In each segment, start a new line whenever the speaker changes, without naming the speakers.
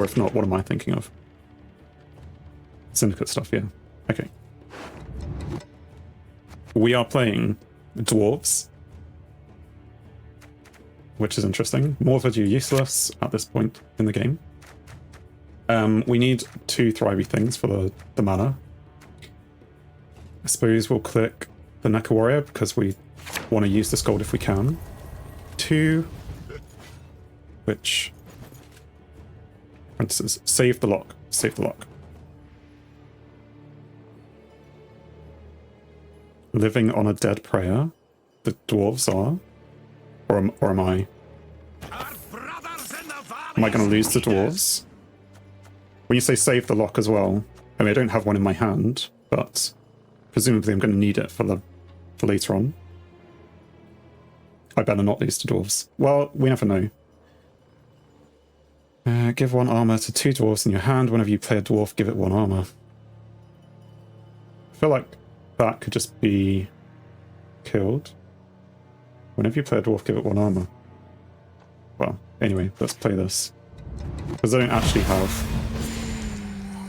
Or if not, what am I thinking of? Syndicate stuff, yeah. Okay. We are playing Dwarves, which is interesting. Morphage are useless at this point in the game. We need 2 thrivey things for the mana. I suppose we'll click the Neca Warrior because we want to use this gold if we can. 2, which, for instance, save the lock. Save the lock. Living on a dead prayer. The dwarves are, or am I? Am I going to lose the dwarves? When you say save the lock as well, I mean I don't have one in my hand, but presumably I'm going to need it for later on. I better not lose to dwarves. Well, we never know. Give 1 armor to 2 dwarves in your hand. Whenever you play a dwarf, give it 1 armor. I feel like that could just be killed. Whenever you play a dwarf, give it 1 armor. Well, anyway, let's play this. Because I don't actually have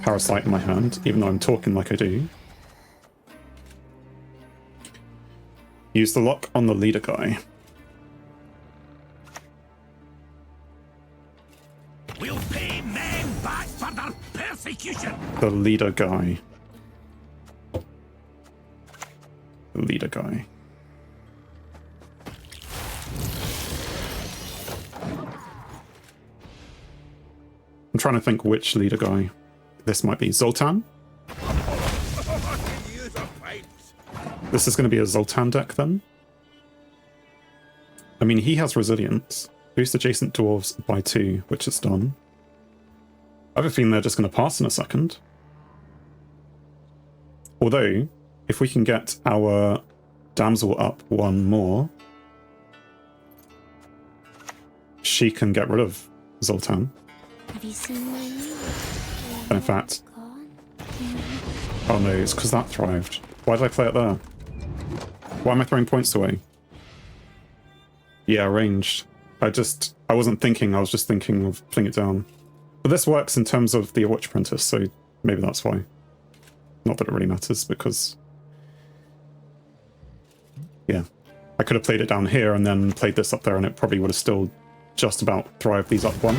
Parasite in my hand, even though I'm talking like I do. Use the lock on the leader guy.
We'll pay men back for their persecution.
The leader guy. The leader guy. I'm trying to think which leader guy this might be. Zoltan? This is going to be a Zoltan deck then? I mean, he has resilience. Boost adjacent dwarves by 2, which it's done. I have a feeling they're just going to pass in a second. Although, if we can get our damsel up 1 more, she can get rid of Zoltan.
Have you seen my new
And in fact,
gone?
oh no, it's because that thrived. Why did I play it there? Why am I throwing points away? Yeah, ranged. I wasn't thinking, I was just thinking of putting it down. But this works in terms of the Watch Apprentice, so maybe that's why. Not that it really matters, because... yeah. I could have played it down here and then played this up there, and it probably would have still just about thrived these up 1.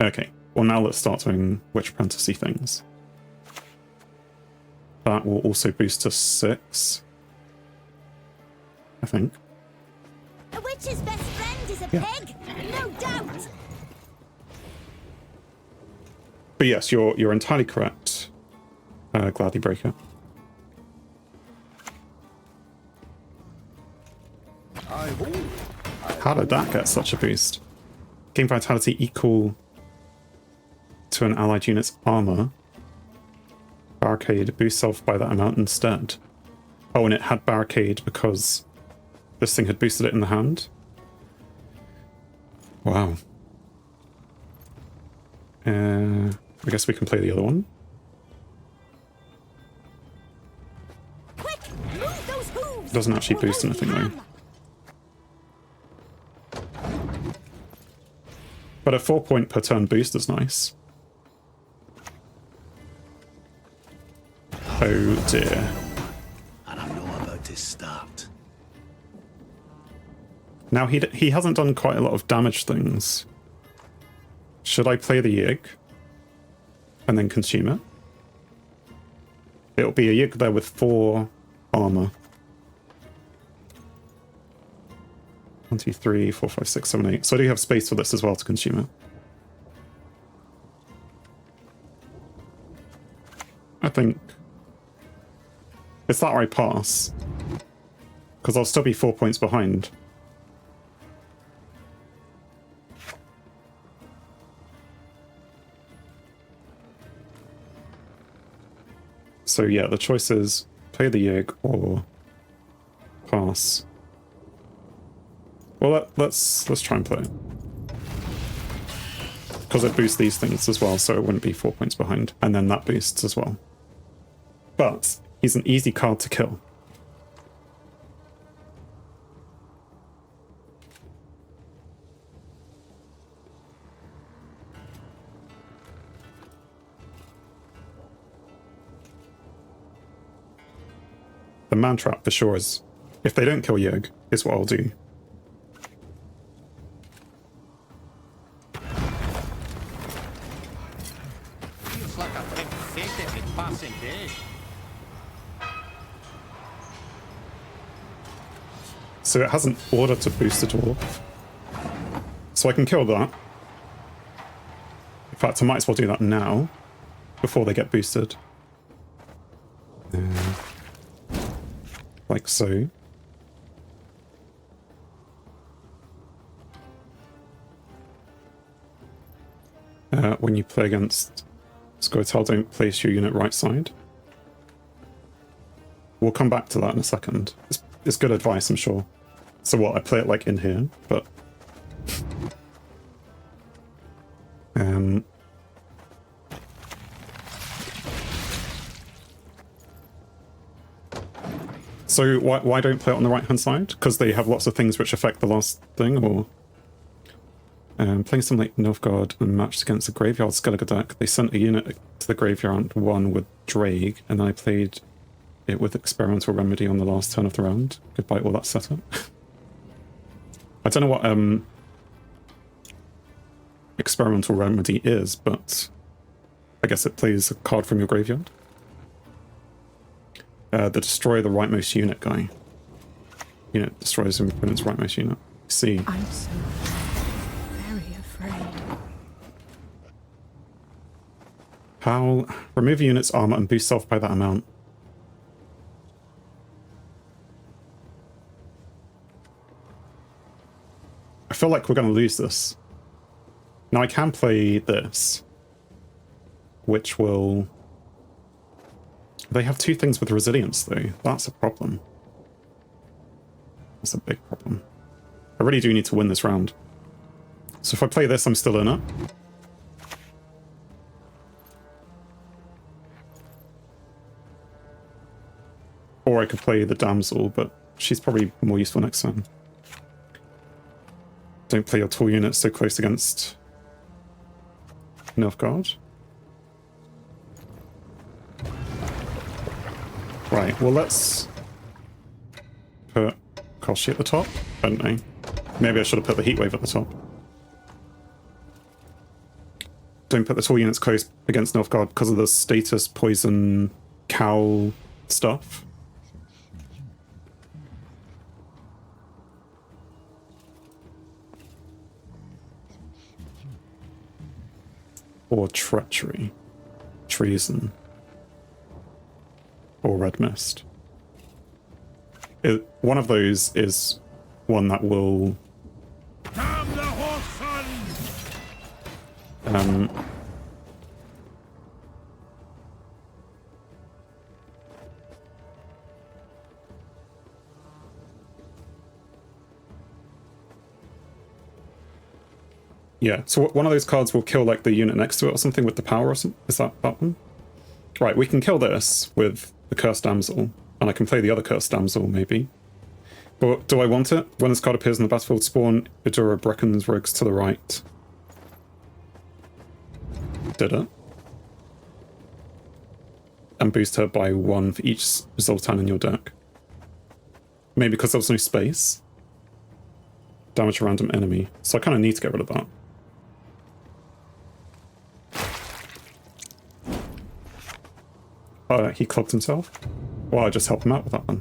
Okay, well now let's start doing Witch Apprentice-y things. That will also boost to 6. I think.
A witch's best friend is a pig, no doubt.
But yes, you're entirely correct, Gladly Breaker. How did that get such a boost? Game vitality equal to an allied unit's armor. Barricade boost self by that amount instead. Oh, and it had barricade because this thing had boosted it in the hand. Wow. I guess we can play the other one.
Quick, move those hooves.
Doesn't actually boost anything though. But a 4-point per turn boost is nice. Oh dear.
And I'm not about to start.
Now he hasn't done quite a lot of damage things. Should I play the Yig and then consume it? It'll be a Yig there with 4 armor. 1, 2, 3, 4, 5, 6, 7, 8. So I do have space for this as well to consume it. I think it's that or I pass, because I'll still be 4 points behind. So yeah, the choice is play the Yig or pass. Well, let's try and play it. Because it boosts these things as well, so it wouldn't be 4 points behind. And then that boosts as well. But he's an easy card to kill. the man trap for sure is, if they don't kill Yig, is what I'll do.
Feels like a big fate passing day.
So it hasn't ordered to boost a dwarf. So I can kill that. In fact, I might as well do that now, before they get boosted. Like so. When you play against scoi'atel, don't place your unit right side. We'll come back to that in a second. It's good advice, I'm sure. So what, I play it like in here, but... So why don't play it on the right hand side? Because they have lots of things which affect the last thing, or... playing something like Nilfgaard and matched against the graveyard Skellige deck, they sent a unit to the graveyard one with Drake, and then I played it with Experimental Remedy on the last turn of the round. Goodbye all that setup. I don't know what Experimental Remedy is, but I guess it plays a card from your graveyard. The destroy the rightmost unit guy. Unit destroys an opponent's rightmost unit. See.
I'm so very afraid.
How? Remove a unit's armor and boost self by that amount. I feel like we're going to lose this. Now I can play this, which will... They have two things with resilience though. That's a problem. That's a big problem. I really do need to win this round. So if I play this, I'm still in it. Or I could play the damsel, but she's probably more useful next time. Don't play your tall units so close against Nilfgaard. Right, well let's put Koshi at the top, don't I? Maybe I should have put the Heatwave at the top. Don't put the tall units close against Nilfgaard because of the status, poison, cow stuff. Or treachery, treason, or red mist. One of those is one that will...
Damn the horse
Yeah, so one of those cards will kill like the unit next to it or something with the power or something. Is that one? Right, we can kill this with the Cursed Damsel, and I can play the other Cursed Damsel maybe. But do I want it? When this card appears in the battlefield, spawn Idura Brecken's Rogues to the right. Did it. And boost her by 1 for each Zoltan in your deck. Maybe because there was no space. Damage a random enemy. So I kind of need to get rid of that. He clubbed himself? Well, I just help him out with that one.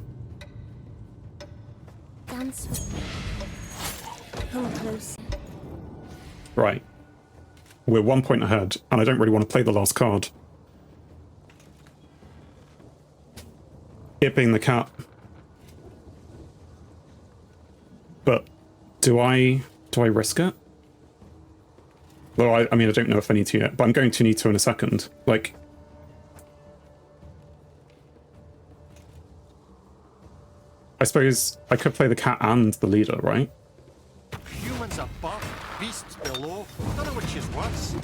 Dance with me. Come close.
Right. We're 1 point ahead, and I don't really want to play the last card. It being the cat. But do I risk it? Well, I mean, I don't know if I need to yet, but I'm going to need to in a second. Like... I suppose I could play the cat and the leader, right?
Humans above, beasts below. Don't know which is worse.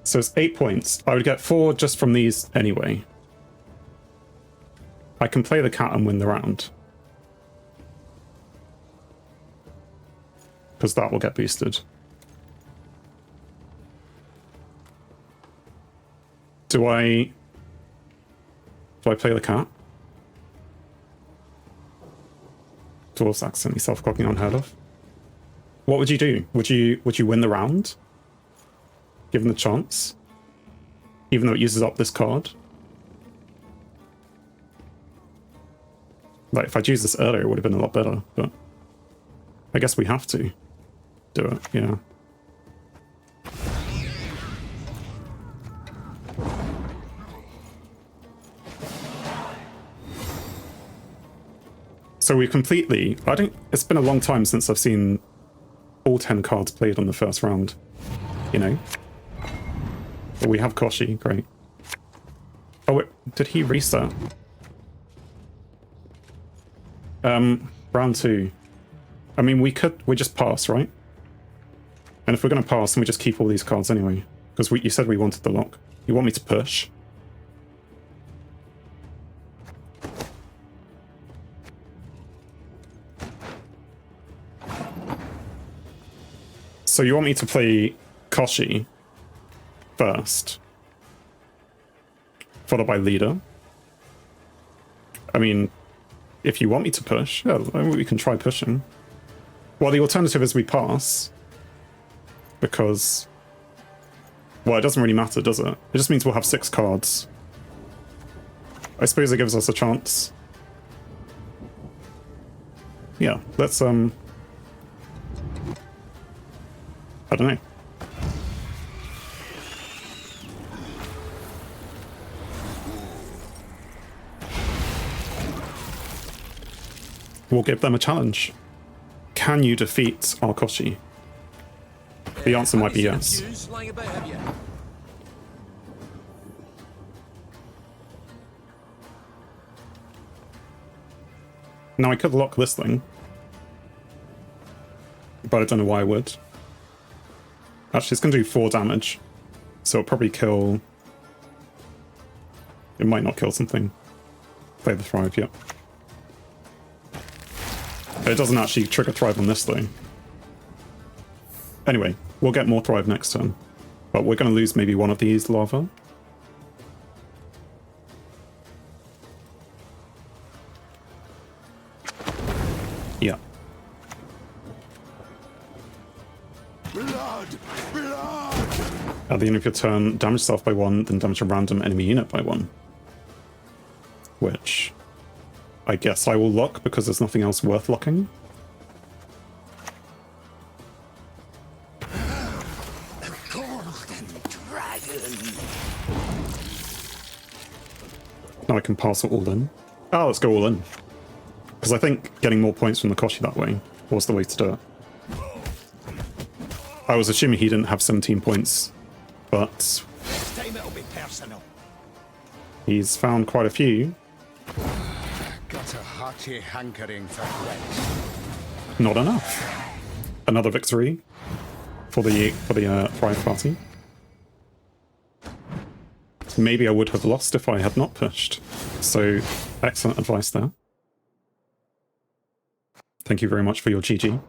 So it's 8 points. I would get 4 just from these anyway. I can play the cat and win the round. Because that will get boosted. Do I play the cat? Dwarfs accidentally self-clocking unheard of. What would you do? Would you win the round? Given the chance? Even though it uses up this card? Like, if I'd used this earlier, it would have been a lot better, but I guess we have to do it, yeah. So we completely... It's been a long time since I've seen all 10 cards played on the first round, you know? But we have Koshi, great. Oh, wait, did he reset? Round 2. I mean, we just pass, right? And if we're going to pass, then we just keep all these cards anyway. Because you said we wanted the lock. You want me to push? So you want me to play Koshi first, followed by leader? I mean, if you want me to push, yeah, we can try pushing. Well, the alternative is we pass, because, well, it doesn't really matter, does it? It just means we'll have 6 cards. I suppose it gives us a chance. Yeah, let's, I don't know. We'll give them a challenge. Can you defeat our Koshi? The answer might be yes. Now I could lock this thing, but I don't know why I would. Actually, it's going to do 4 damage, so it'll probably kill... It might not kill something. Play the Thrive, yep. But it doesn't actually trigger Thrive on this though. Anyway, we'll get more Thrive next turn. But we're going to lose maybe one of these lava. Yeah.
Blood! Blood!
At the end of your turn, damage self by 1, then damage a random enemy unit by 1. Which I guess I will lock because there's nothing else worth locking.
The golden dragon!
Now I can pass it all in. Oh, let's go all in. Because I think getting more points from the Koshi that way was the way to do it. I was assuming he didn't have 17 points, but
This time it'll be personal.
he's found quite a few.
Got a hearty hankering for Gwent.
Not enough. Another victory for the Thrive party. Maybe I would have lost if I had not pushed. So, excellent advice there. Thank you very much for your GG.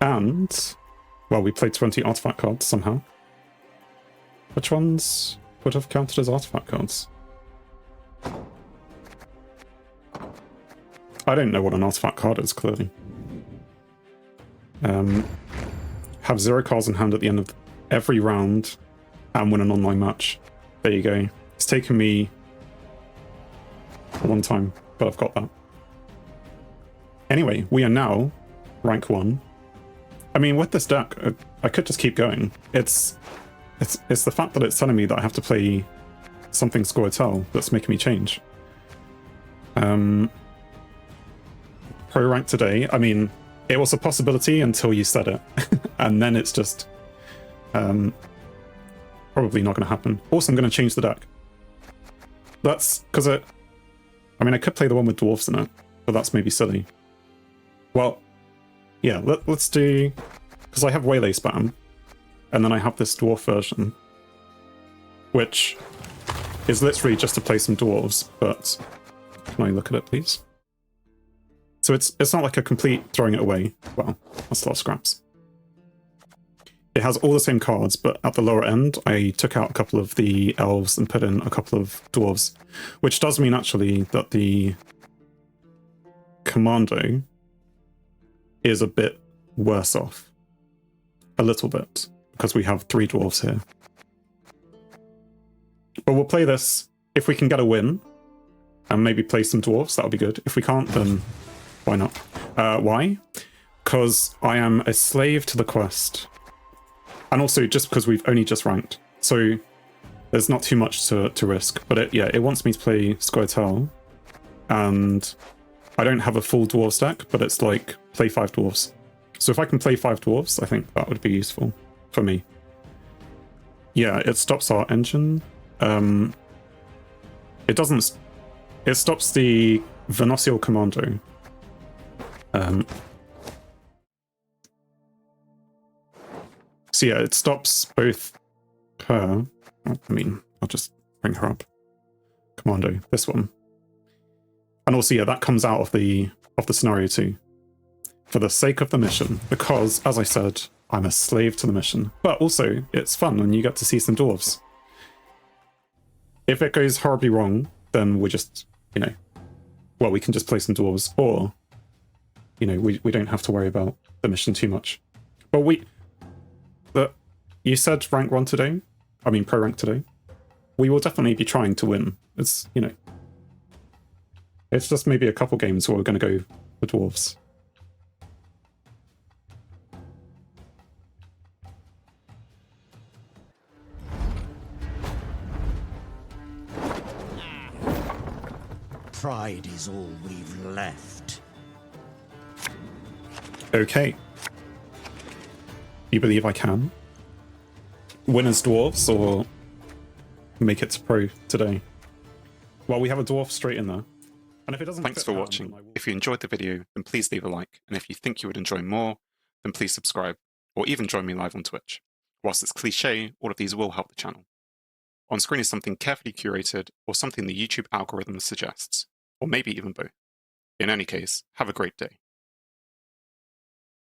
And, well, we played 20 artifact cards somehow. Which ones would have counted as artifact cards? I don't know what an artifact card is, clearly. Have 0 cards in hand at the end of every round and win an online match. There you go. It's taken me a long time, but I've got that. Anyway, we are now rank 1. I mean, with this deck, I could just keep going. It's the fact that it's telling me that I have to play something scoi'atel that's making me change. Pro rank today, I mean, it was a possibility until you said it. And then it's just probably not going to happen. Also, I'm going to change the deck. That's because I mean, I could play the one with Dwarfs in it, but that's maybe silly. Well, yeah, let's do... Because I have Waylay spam, and then I have this Dwarf version, which is literally just to play some Dwarves, but... Can I look at it, please? So it's not like a complete throwing it away. Well, that's a lot of scraps. it has all the same cards, but at the lower end, I took out a couple of the elves and put in a couple of dwarves, which does mean actually that the commando is a bit worse off. A little bit, because we have 3 dwarves here. But we'll play this if we can get a win, and maybe play some dwarves, that would be good. If we can't, then why not? Why? Because I am a slave to the quest. And also just because we've only just ranked. So there's not too much to risk. But it wants me to play scoi'atel. And I don't have a full dwarf stack, but it's like play 5 dwarves. So if I can play 5 dwarves, I think that would be useful for me. Yeah, it stops our engine. It doesn't... It stops the Venosial Commando. So yeah, it stops both her... I mean, I'll just bring her up. Commando, this one. And also, yeah, that comes out of the scenario too. For the sake of the mission. Because, as I said, I'm a slave to the mission. But also, it's fun and you get to see some dwarves. If it goes horribly wrong, then we're just, you know... Well, we can just play some dwarves, or... You know, we don't have to worry about the mission too much. But you said rank 1 today? I mean, pro rank today? We will definitely be trying to win. It's, you know... It's just maybe a couple games where we're going to go for dwarves.
Pride is all we've left.
Okay. You believe I can? Win as dwarves, or make it to pro today? Well, we have a dwarf straight in there. And if it doesn't...
Thanks for watching. If you enjoyed the video, then please leave a like. And if you think you would enjoy more, then please subscribe, or even join me live on Twitch. Whilst it's cliche, all of these will help the channel. On screen is something carefully curated, or something the YouTube algorithm suggests, or maybe even both. In any case, have a great day.